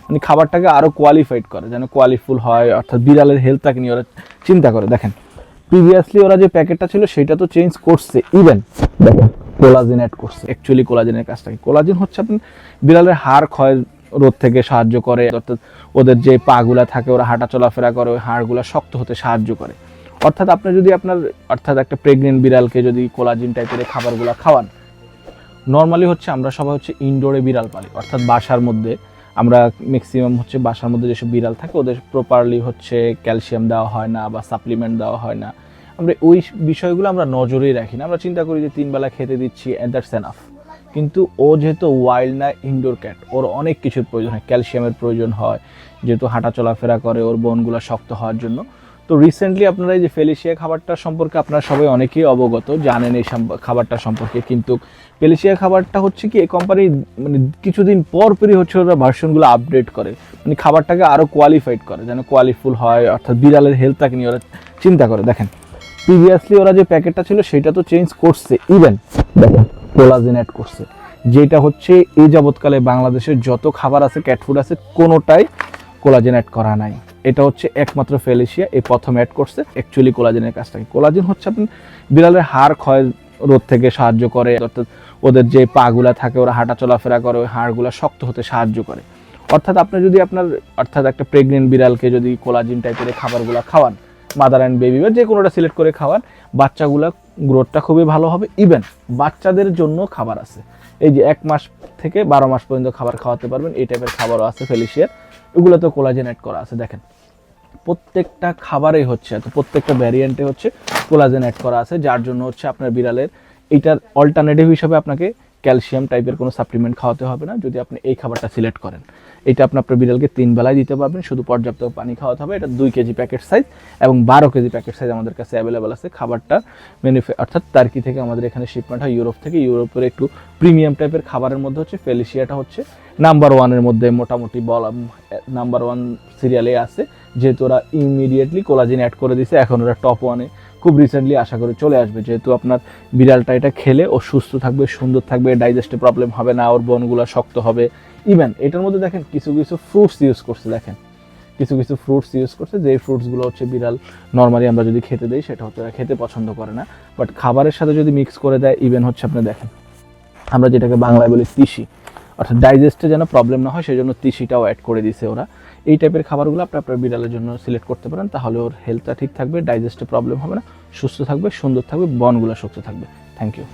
মানে খাবারটাকে আরও কোয়ালিফাইড করে, যেন কোয়ালিফুল হয়, অর্থাৎ বিড়ালের হেলথটাকে নিয়ে ওরা চিন্তা করে। দেখেন প্রিভিয়াসলি ওরা যে প্যাকেটটা ছিল সেটা তো চেঞ্জ করছে, ইভেন দেখেন কোলাজেন অ্যাড করছে। অ্যাকচুয়ালি কোলাজেনের কাজটা কি? কোলাজেন হচ্ছে আপনার বিড়ালের হাড় ক্ষয় রোধ থেকে সাহায্য করে, অর্থাৎ ওদের যে পাগুলা থাকে ওরা হাঁটা চলাফেরা করে ওই হাড়গুলা শক্ত হতে সাহায্য করে। অর্থাৎ আপনি যদি অর্থাৎ একটা প্রেগনেন্ট বিড়ালকে যদি কোলাজেন টাইপের খাবারগুলো খাওয়ান, নর্মালি হচ্ছে আমরা সবাই হচ্ছে ইনডোরে বিড়াল পালি, অর্থাৎ বাসার মধ্যে আমরা ম্যাক্সিমাম হচ্ছে বাসার মধ্যে যেসব বিড়াল থাকে ওদের প্রপারলি হচ্ছে ক্যালসিয়াম দেওয়া হয় না বা সাপ্লিমেন্ট দেওয়া হয় না। আমরা ওই বিষয়গুলো আমরা নজরেই রাখি না, আমরা চিন্তা করি যে 3 বেলা খেতে দিচ্ছি অ্যান্ড দ্যাটস এনাফ। কিন্তু ও যেহেতু ওয়াইল্ড না, ইনডোর ক্যাট, ওর অনেক কিছুর প্রয়োজন হয়, ক্যালসিয়ামের প্রয়োজন হয়, যেহেতু হাঁটা চলাফেরা করে ওর বোনগুলো শক্ত হওয়ার জন্য। তো রিসেন্টলি আপনারা এই যে ফেলিশিয়া খাবারটা সম্পর্কে আপনারা সবাই অনেকেই অবগত, জানেন এই খাবারটা সম্পর্কে। কিন্তু ফেলিশিয়া খাবারটা হচ্ছে কি এই কোম্পানি মানে কিছুদিন পরই হচ্ছে ওরা ভার্সনগুলো আপডেট করে, মানে খাবারটাকে আরও কোয়ালিফাইড করে, যেন কোয়ালিফুল হয়, অর্থাৎ বিড়ালের হেলথটাকে নিয়ে ওরা চিন্তা করে। দেখেন প্রিভিয়াসলি ওরা যে প্যাকেটটা ছিল সেটা তো চেঞ্জ করছে, ইভেন দেখেন কোলাজেন অ্যাড করছে, যেটা হচ্ছে এই যাবৎকালে বাংলাদেশের যত খাবার আছে ক্যাট ফুড আছে কোনোটাই কোলাজেন অ্যাড করা নাই। এটা হচ্ছে একমাত্র ফেলিশিয়া এই প্রথম অ্যাড করছে। অ্যাকচুয়ালি কোলাজেনের কাজটা কি? কোলাজেন হচ্ছে আপনার বিড়ালের হাড় ক্ষয় রোধ থেকে সাহায্য করে, অর্থাৎ ওদের যে পাগুলা থাকে ওরা হাঁটা চলাফেরা করে ওই হাড়গুলা শক্ত হতে সাহায্য করে। অর্থাৎ আপনি যদি অর্থাৎ একটা প্রেগনেন্ট বিড়ালকে যদি কোলাজেন টাইপের খাবারগুলো খাওয়ান, মাদার অ্যান্ড বেবি বা যে কোনোটা সিলেক্ট করে খাওয়ান, বাচ্চাগুলা গ্রোথটা খুবই ভালো হবে। ইভেন বাচ্চাদের জন্য খাবার আছে, এই যে 1 মাস থেকে 12 মাস পর্যন্ত খাবার খাওয়াতে পারবেন, এই টাইপের খাবারও আছে ফেলিশিয়ার, এগুলোতে কোলাজেন অ্যাড করা আছে। দেখেন প্রত্যেকটা খাবারেই হচ্ছে, প্রত্যেকটা ভ্যারিয়েন্টে হচ্ছে কোলাজেন অ্যাড করা আছে, যার জন্য হচ্ছে আপনার বিড়ালের এইটার অল্টারনেটিভ হিসাবে আপনাকে ক্যালসিয়াম টাইপের কোনো সাপ্লিমেন্ট খাওয়াতে হবে না যদি আপনি এই খাবারটা সিলেক্ট করেন। এটা আপনার বিড়ালকে 3 বেলায় দিতে পারবেন, শুধু পর্যাপ্ত পানি খাওয়াতে হবে। এটা 2 কেজি প্যাকেট সাইজ এবং 12 কেজি প্যাকেট সাইজ আমাদের কাছে অ্যাভেলেবেল আছে। খাবারটা অর্থাৎ টার্কি থেকে আমাদের এখানে শিপমেন্ট হয়, ইউরোপ থেকে। ইউরোপের একটু প্রিমিয়াম টাইপের খাবারের মধ্যে হচ্ছে ফেলিশিয়াটা হচ্ছে নাম্বার 1-এর মধ্যে, মোটামুটি নাম্বার 1 সিরিয়ালে আছে, যেহেতু ওরা ইমিডিয়েটলি কোলাজেন অ্যাড করে দিয়েছে। এখন ওরা টপ 1-এ খুব রিসেন্টলি আশা করে চলে আসবে, যেহেতু আপনার বিড়ালটা এটা খেলে ও সুস্থ থাকবে, সুন্দর থাকবে, ডাইজেস্টে প্রবলেম হবে না, ওর বোনগুলো শক্ত হবে। ইভেন এটার মধ্যে দেখেন কিছু কিছু ফ্রুটস ইউজ করছে, দেখেন কিছু কিছু ফ্রুটস ইউজ করছে, যে ফ্রুটসগুলো হচ্ছে বিড়াল নর্মালি আমরা যদি খেতে দিই সেটা হচ্ছে খেতে পছন্দ করে না, বাট খাবারের সাথে যদি মিক্স করে দেয়, ইভেন হচ্ছে আপনি দেখেন আমরা যেটাকে বাংলায় বলি তিসি, অর্থাৎ ডাইজেস্টে যেন প্রবলেম না হয় সেই জন্য তিসিটাও অ্যাড করে দিছে ওরা। এই টাইপের খাবারগুলো আপনি আপনার বিড়ালের জন্য সিলেক্ট করতে পারেন, তাহলে ওর হেলথটা ঠিক থাকবে, ডাইজেস্টে প্রবলেম হবে না, সুস্থ থাকবে, সুন্দর থাকবে, বনগুলো শক্ত থাকবে। Thank you.